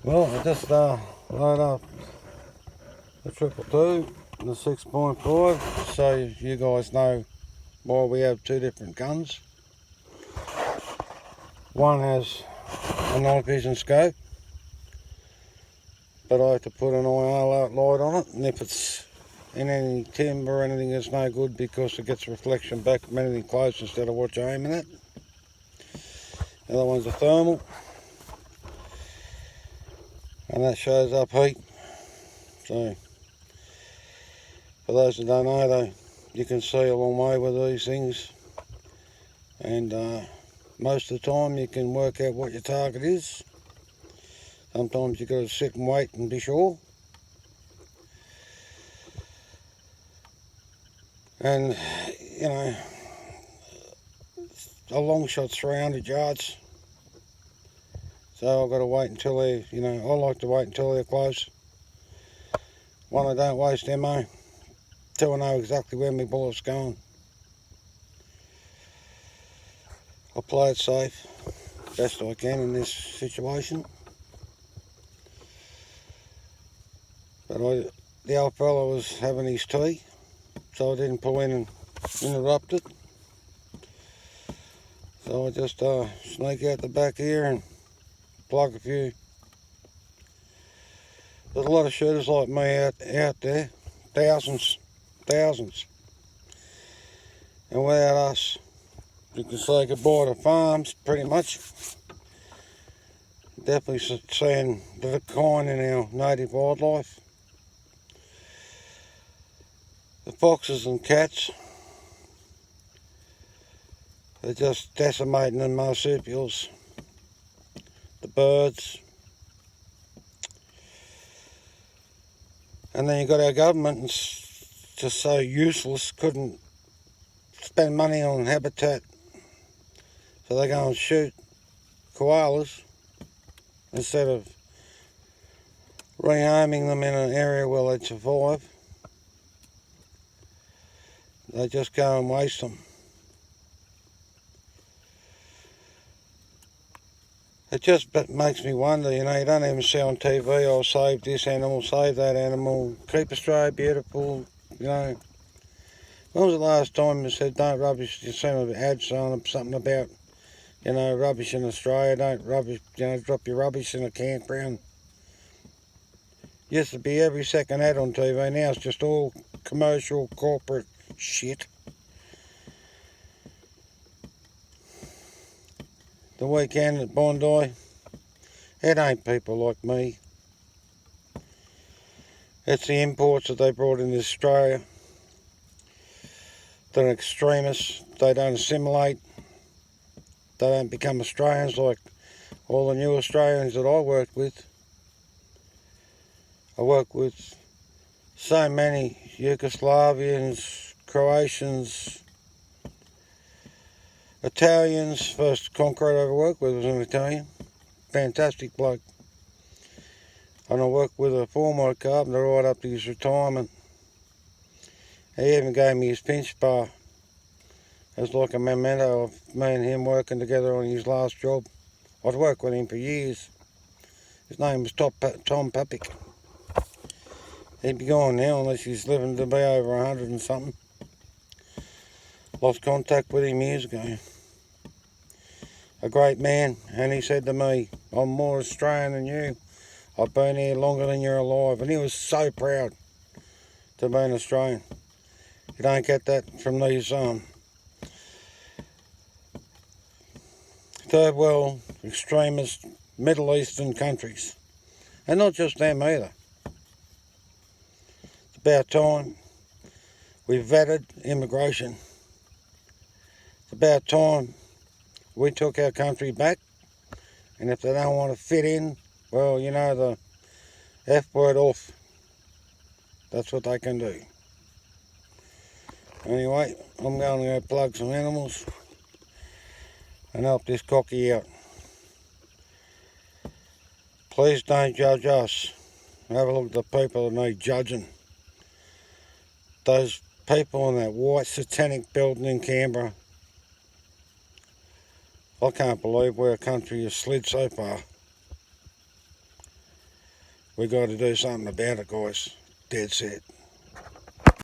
Well, I just load up the 222 and the 6.5 so you guys know why we have two different guns. One has a night vision scope, but I have to put an IR light on it, and if it's in any timber or anything, it's no good because it gets reflection back from anything close instead of what you're aiming at. The other one's a thermal, and that shows up heat. So for those that don't know, you can see a long way with these things, and most of the time you can work out what your target is. Sometimes you've got to sit and wait and be sure. And you know, a long shot's 300 yards, so I've got to wait until they're, I like to wait until they're close. One, I don't waste ammo. Two, I know exactly where my bullet's going. I'll play it safe best I can in this situation. But the old fella was having his tea, so I didn't pull in and interrupt it. So I just sneak out the back here and plug a few. There's a lot of shooters like me out there, thousands. And without us, you can say goodbye to farms, pretty much. Definitely seeing the decline in our native wildlife. The foxes and cats, they're just decimating the marsupials. The birds. And then you've got our government, it's just so useless, couldn't spend money on habitat, so they go and shoot koalas instead of rehoming them in an area where they'd survive. They just go and waste them. It just makes me wonder, you don't even see on TV, oh, save this animal, save that animal, keep Australia beautiful, When was the last time you said don't rubbish, you seen an ad showing something about, rubbish in Australia, don't rubbish, drop your rubbish in a campground. Used to be every second ad on TV, now it's just all commercial, corporate shit. The weekend at Bondi, it ain't people like me. It's the imports that they brought into Australia. They're extremists, they don't assimilate, they don't become Australians like all the new Australians that I worked with. I worked with so many Yugoslavians, Croatians, Italians. First concrete I ever worked with was an Italian. Fantastic bloke. And I worked with a former carpenter right up to his retirement. He even gave me his pinch bar as like a memento of me and him working together on his last job. I'd worked with him for years. His name was Tom Papick. He'd be gone now unless he's living to be over 100 and something. Lost contact with him years ago. A great man, and he said to me, I'm more Australian than you. I've been here longer than you're alive. And he was so proud to be an Australian. You don't get that from these third world extremist Middle Eastern countries. And not just them either. It's about time we vetted immigration. It's about time we took our country back, and if they don't want to fit in, well, the F word off. That's what they can do. Anyway, I'm going to go plug some animals and help this cocky out. Please don't judge us. Have a look at the people that need judging. Those people in that white satanic building in Canberra. I can't believe where a country has slid so far. We got to do something about it, guys. Dead set.